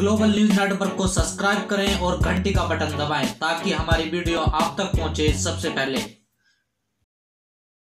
Global news network को subscribe करें और घंटी का बटन दबाएं ताकि हमारी वीडियो आप तक पहुंचे सबसे पहले।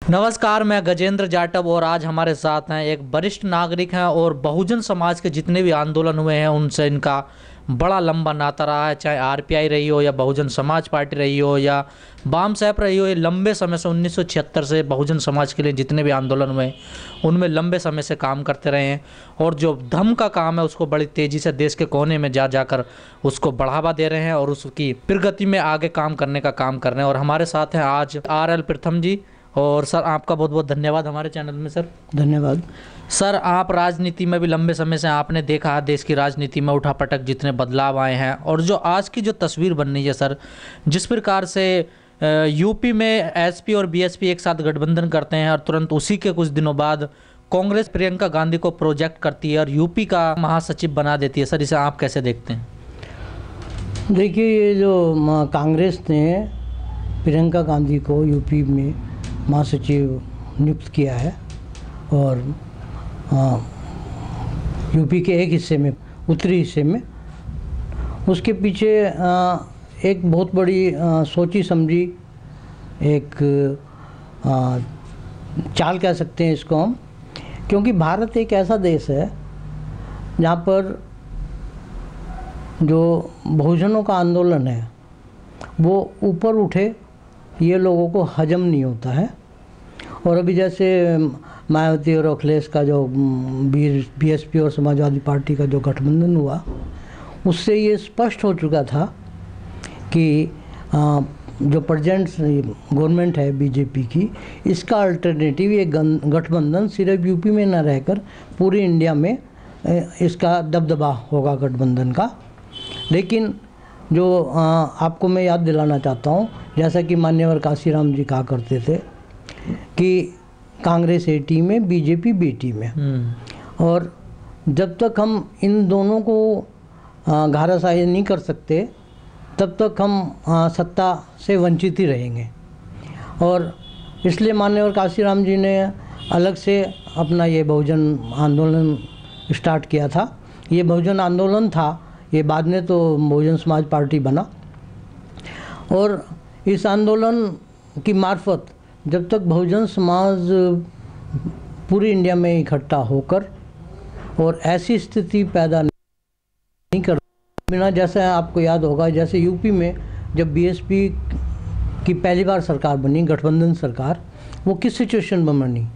नमस्कार, मैं गजेंद्र जाटव और आज हमारे साथ हैं एक वरिष्ठ नागरिक हैं और बहुजन समाज के जितने भी आंदोलन हुए हैं उनसे इनका बड़ा लंबा नाता रहा है। चाहे आरपीआई रही हो या बहुजन समाज पार्टी रही हो या वाम सैप रही हो, ये लंबे समय से 1976 से बहुजन समाज के लिए जितने भी आंदोलन हुए उनमें लंबे समय से काम करते रहे हैं और जो धम का काम है उसको बड़ी तेज़ी से देश के कोने में जा जाकर उसको बढ़ावा दे रहे हैं और उसकी प्रगति में आगे काम करने का काम कर रहे हैं। और हमारे साथ हैं आज RL प्रथम जी। और सर, आपका बहुत बहुत धन्यवाद हमारे चैनल में। सर धन्यवाद। सर, आप राजनीति में भी लंबे समय से आपने देखा है देश की राजनीति में उठापटक जितने बदलाव आए हैं और जो आज की जो तस्वीर बन रही है सर, जिस प्रकार से यूपी में एसपी और बीएसपी एक साथ गठबंधन करते हैं और तुरंत उसी के कुछ दिनों बाद कांग्रेस प्रियंका गांधी को प्रोजेक्ट करती है और यूपी का महासचिव बना देती है। सर, इसे आप कैसे देखते हैं? देखिए, ये जो कांग्रेस ने प्रियंका गांधी को यूपी में महासचिव नियुक्त किया है और यूपी के एक हिस्से में, उत्तरी हिस्से में, उसके पीछे एक बहुत बड़ी सोची समझी एक चाल कह सकते हैं इसको हम, क्योंकि भारत एक ऐसा देश है जहाँ पर जो बहुजनों का आंदोलन है वो ऊपर उठे, ये लोगों को हजम नहीं होता है। और अभी जैसे मायावती और अखिलेश का जो बीएसपी और समाजवादी पार्टी का जो गठबंधन हुआ, उससे ये स्पष्ट हो चुका था कि जो प्रेजेंट गवर्नमेंट है बीजेपी की, इसका अल्टरनेटिव ये गठबंधन सिर्फ यूपी में न रहकर पूरी इंडिया में इसका दबदबा होगा गठबंधन का। लेकिन जो आपको मैं याद दिलाना चाहता हूँ, जैसा कि मान्यवर काशीराम जी कहा करते थे कि कांग्रेस ए टीम में, बीजेपी बी टीम में, और जब तक हम इन दोनों को घाराशाही नहीं कर सकते तब तक हम सत्ता से वंचित ही रहेंगे। और इसलिए मान्यवर काशीराम जी ने अलग से अपना ये बहुजन आंदोलन स्टार्ट किया था। ये बहुजन आंदोलन था, ये बाद में तो बहुजन समाज पार्टी बना। और इस आंदोलन की मार्फत जब तक बहुजन समाज पूरी इंडिया में इकट्ठा होकर और ऐसी स्थिति पैदा नहीं कर बिना, जैसे आपको याद होगा, जैसे यूपी में जब बीएसपी की पहली बार सरकार बनी, गठबंधन सरकार, वो किस सिचुएशन में बनी?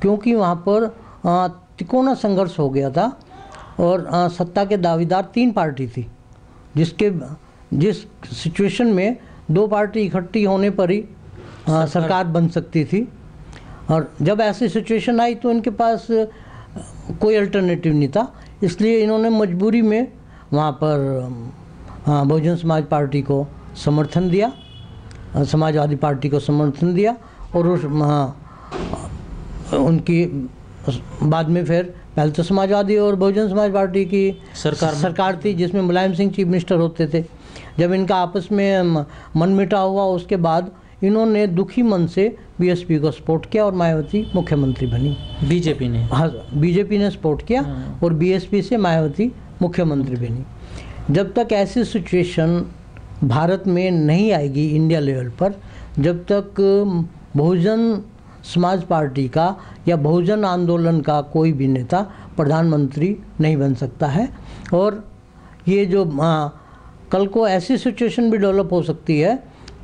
क्योंकि वहाँ पर तिकोना संघर्ष हो गया था और सत्ता के दावेदार 3 पार्टी थी, जिस सिचुएशन में 2 पार्टी इकट्ठी होने पर ही सरकार बन सकती थी। और जब ऐसी सिचुएशन आई तो इनके पास कोई अल्टरनेटिव नहीं था, इसलिए इन्होंने मजबूरी में वहाँ पर बहुजन समाज पार्टी को समर्थन दिया, समाजवादी पार्टी को समर्थन दिया और उनकी बाद में फिर पहले तो समाजवादी और बहुजन समाज पार्टी की सरकार थी जिसमें मुलायम सिंह चीफ मिनिस्टर होते थे। जब इनका आपस में मनमुटाव हुआ उसके बाद इन्होंने दुखी मन से बीएसपी को सपोर्ट किया और मायावती मुख्यमंत्री बनी। बीजेपी ने? हाँ, बीजेपी ने सपोर्ट किया और बीएसपी से मायावती मुख्यमंत्री बनी। जब तक ऐसी सिचुएशन भारत में नहीं आएगी इंडिया लेवल पर, जब तक बहुजन समाज पार्टी का या बहुजन आंदोलन का कोई भी नेता प्रधानमंत्री नहीं बन सकता है। और ये जो कल को ऐसी सिचुएशन भी डेवलप हो सकती है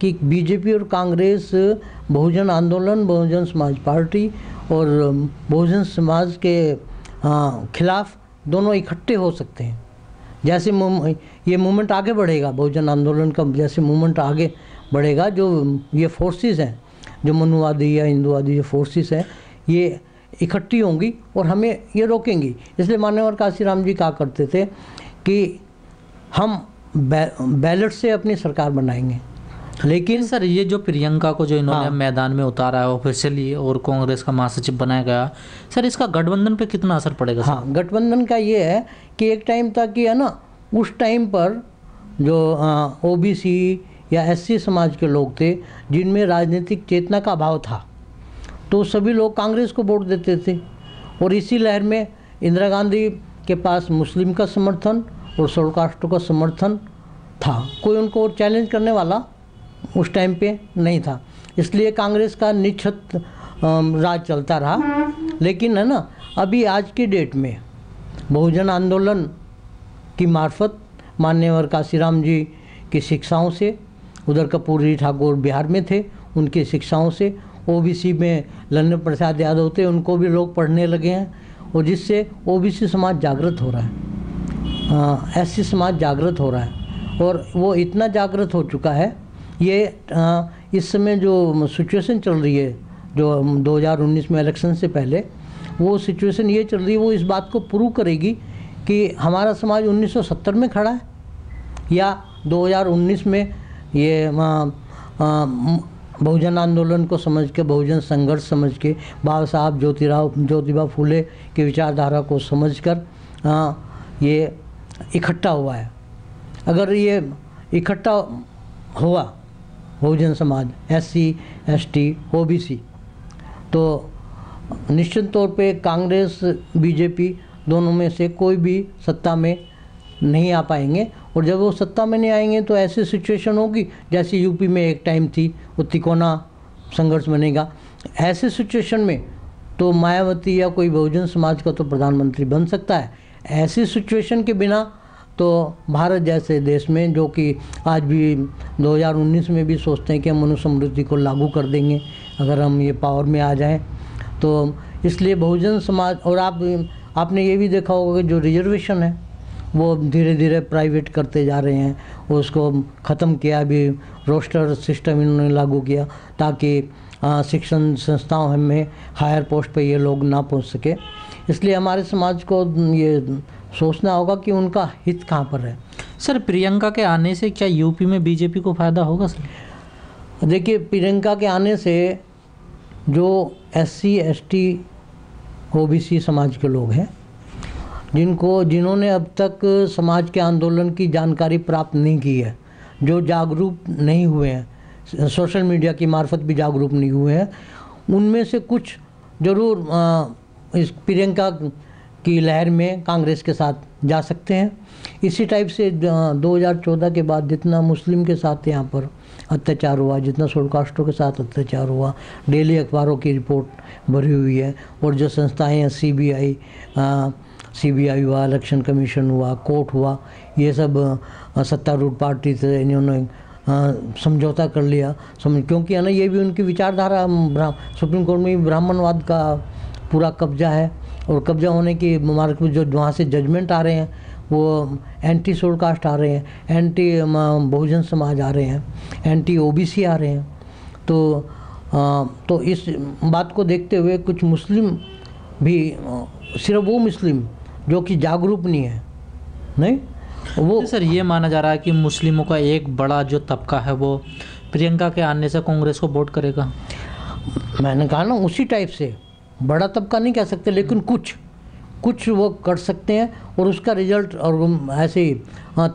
कि बीजेपी और कांग्रेस बहुजन आंदोलन, बहुजन समाज पार्टी और बहुजन समाज के खिलाफ दोनों इकट्ठे हो सकते हैं। जैसे ये मूवमेंट आगे बढ़ेगा, बहुजन आंदोलन का जैसे मूवमेंट आगे बढ़ेगा, जो ये फोर्सेस हैं, जो मनुवादी या हिंदुवादी जो फोर्सेस हैं, ये इकट्ठी होंगी और हमें ये रोकेंगी। इसलिए मान्यवर काशीराम जी कहा करते थे कि हम बैलेट से अपनी सरकार बनाएंगे। लेकिन सर, ये जो प्रियंका को जो इन्होंने मैदान में उतारा है ऑफिशियली और कांग्रेस का महासचिव बनाया गया, सर इसका गठबंधन पे कितना असर पड़ेगा? हाँ, गठबंधन का ये है कि एक टाइम था कि है ना, उस टाइम पर जो ओबीसी या एससी समाज के लोग थे जिनमें राजनीतिक चेतना का अभाव था, तो सभी लोग कांग्रेस को वोट देते थे। और इसी लहर में इंदिरा गांधी के पास मुस्लिम का समर्थन और शेड्यूल कास्टों का समर्थन था। कोई उनको चैलेंज करने वाला उस टाइम पे नहीं था, इसलिए कांग्रेस का निश्चित राज चलता रहा। लेकिन है ना, अभी आज की डेट में बहुजन आंदोलन की मार्फत मान्यवर काशीराम जी की शिक्षाओं से, उधर कपूरी ठाकुर बिहार में थे, उनकी शिक्षाओं से, ओबीसी में लल्लू प्रसाद यादव थे, उनको भी लोग पढ़ने लगे हैं, और जिससे ओबीसी समाज जागृत हो रहा है, एससी समाज जागृत हो रहा है, और वो इतना जागृत हो चुका है। ये इस समय जो सिचुएशन चल रही है, जो 2019 में इलेक्शन से पहले वो सिचुएशन ये चल रही है, वो इस बात को प्रूव करेगी कि हमारा समाज 1970 में खड़ा है या 2019 में ये बहुजन आंदोलन को समझ के, बहुजन संघर्ष समझ के, बाबा साहब ज्योतिबा फूले की विचारधारा को समझकर ये इकट्ठा हुआ है। अगर ये इकट्ठा हुआ Bahujan Samaj, SC, ST, OBC, तो निश्चित तौर पे कांग्रेस, बीजेपी दोनों में से कोई भी सत्ता में नहीं आ पाएंगे, और जब वो सत्ता में नहीं आएंगे तो ऐसी सिचुएशन होगी जैसे यूपी में एक टाइम थी, वो तिकोना संघर्ष बनेगा। ऐसे सिचुएशन में तो मायावती या कोई बहुजन समाज का तो प्रधानमंत्री बन सकता है। ऐसी सिचुएशन के बिना तो भारत जैसे देश में, जो कि आज भी 2019 में भी सोचते हैं कि हम मनुस्मृति को लागू कर देंगे अगर हम ये पावर में आ जाएं, तो इसलिए बहुजन समाज, और आपने ये भी देखा होगा कि जो रिजर्वेशन है वो धीरे धीरे प्राइवेट करते जा रहे हैं, उसको ख़त्म किया, अभी रोस्टर सिस्टम इन्होंने लागू किया ताकि शिक्षण संस्थाओं में हायर पोस्ट पे ये लोग ना पहुंच सके। इसलिए हमारे समाज को ये सोचना होगा कि उनका हित कहाँ पर है। सर, प्रियंका के आने से क्या यूपी में बीजेपी को फ़ायदा होगा सर? देखिए, प्रियंका के आने से जो एससी, एसटी, ओबीसी समाज के लोग हैं, जिन्होंने अब तक समाज के आंदोलन की जानकारी प्राप्त नहीं की है, जो जागरूक नहीं हुए हैं, सोशल मीडिया की मार्फत भी जागरूक नहीं हुए हैं, उनमें से कुछ जरूर इस प्रियंका की लहर में कांग्रेस के साथ जा सकते हैं। इसी टाइप से 2014 के बाद जितना मुस्लिम के साथ यहाँ पर अत्याचार हुआ, जितना शेड्यूल कास्टों के साथ अत्याचार हुआ, डेली अखबारों की रिपोर्ट भरी हुई है, और जो संस्थाएं हैं, सीबीआई हुआ, इलेक्शन कमीशन हुआ, कोर्ट हुआ, ये सब सत्तारूढ़ पार्टी से इन्होंने समझौता कर लिया, क्योंकि है ना, ये भी उनकी विचारधारा, सुप्रीम कोर्ट में ब्राह्मणवाद का पूरा कब्जा है, और कब्जा होने की मार्ग में जो वहाँ से जजमेंट आ रहे हैं वो एंटी शेड्यूल कास्ट आ रहे हैं, एंटी बहुजन समाज आ रहे हैं, एंटी ओबीसी आ रहे हैं। तो इस बात को देखते हुए कुछ मुस्लिम भी, सिर्फ वो मुस्लिम जो कि जागरूक नहीं है, नहीं वो सर, ये माना जा रहा है कि मुस्लिमों का एक बड़ा जो तबका है वो प्रियंका के आने से कांग्रेस को वोट करेगा। मैंने कहा ना, उसी टाइप से, बड़ा तबका नहीं कह सकते, लेकिन कुछ वो कर सकते हैं, और उसका रिजल्ट और ऐसे ही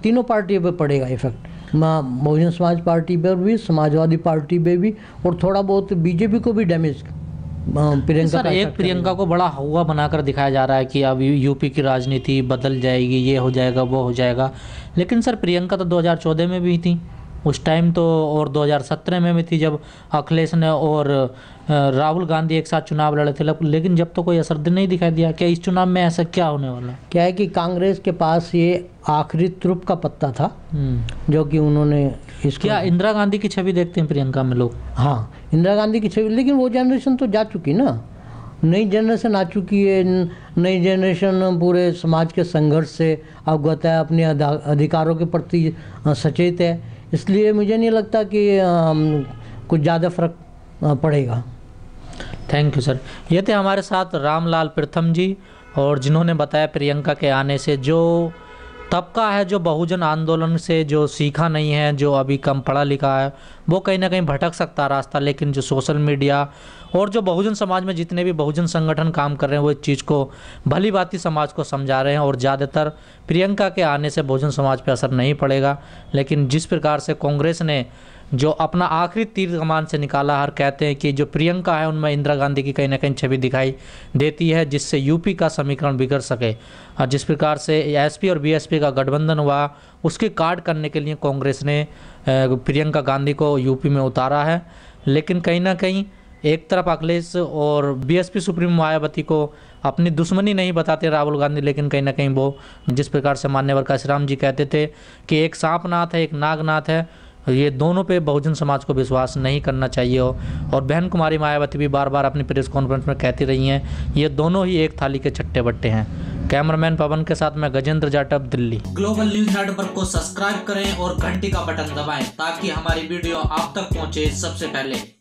तीनों पार्टियों पे पड़ेगा इफेक्ट, बहुजन समाज पार्टी पर भी, समाजवादी पार्टी पे भी, और थोड़ा बहुत बीजेपी को भी डैमेज प्रियंका का। एक प्रियंका को बड़ा हवा बनाकर दिखाया जा रहा है कि अब यूपी की राजनीति बदल जाएगी, ये हो जाएगा, वो हो जाएगा, लेकिन सर प्रियंका तो 2014 में भी थी उस टाइम तो, और 2017 में भी थी जब अखिलेश ने और राहुल गांधी एक साथ चुनाव लड़े थे, लेकिन जब तो कोई असर नहीं दिखाई दिया। क्या इस चुनाव में ऐसा क्या होने वाला? क्या है कि कांग्रेस के पास ये आखिरी तुरुप का पत्ता था, जो कि उन्होंने इसको, क्या इंदिरा गांधी की छवि देखते हैं प्रियंका में लोग? हाँ, इंदिरा गांधी की छवि, लेकिन वो जनरेशन तो जा चुकी ना, नई जनरेशन आ चुकी है। नई जनरेशन पूरे समाज के संघर्ष से अवगत है, अपने अधिकारों के प्रति सचेत है, इसलिए मुझे नहीं लगता कि कुछ ज़्यादा फर्क पड़ेगा। Thank you sir. ये थे हमारे साथ रामलाल प्रथम जी, और जिन्होंने बताया प्रियंका के आने से जो तबका है, जो बहुजन आंदोलन से जो सीखा नहीं है, जो अभी कम पढ़ा लिखा है, वो कहीं ना कहीं भटक सकता है रास्ता, लेकिन जो सोशल मीडिया और जो बहुजन समाज में जितने भी बहुजन संगठन काम कर रहे हैं वो इस चीज़ को भली भांति समाज को समझा रहे हैं, और ज़्यादातर प्रियंका के आने से बहुजन समाज पर असर नहीं पड़ेगा। लेकिन जिस प्रकार से कांग्रेस ने जो अपना आखिरी तीर कमान से निकाला। हर कहते हैं कि जो प्रियंका है उनमें इंदिरा गांधी की कहीं ना कहीं छवि दिखाई देती है, जिससे यूपी का समीकरण बिगड़ सके। और जिस प्रकार से एसपी और बीएसपी का गठबंधन हुआ, उसके काट करने के लिए कांग्रेस ने प्रियंका गांधी को यूपी में उतारा है। लेकिन कहीं ना कहीं एक तरफ अखिलेश और बीएसपी सुप्रीमो मायावती को अपनी दुश्मनी नहीं बताते राहुल गांधी, लेकिन कहीं ना कहीं वो जिस प्रकार से मान्यवर काशीराम जी कहते थे कि एक सांपनाथ है एक नागनाथ है, ये दोनों पे बहुजन समाज को विश्वास नहीं करना चाहिए। और बहन कुमारी मायावती भी बार बार अपनी प्रेस कॉन्फ्रेंस में कहती रही हैं, ये दोनों ही एक थाली के चट्टे बट्टे हैं। कैमरामैन पवन के साथ मैं Gajendra Jatav, Delhi. Global news network को सब्सक्राइब करें और घंटी का बटन दबाएं ताकि हमारी वीडियो आप तक पहुंचे सबसे पहले।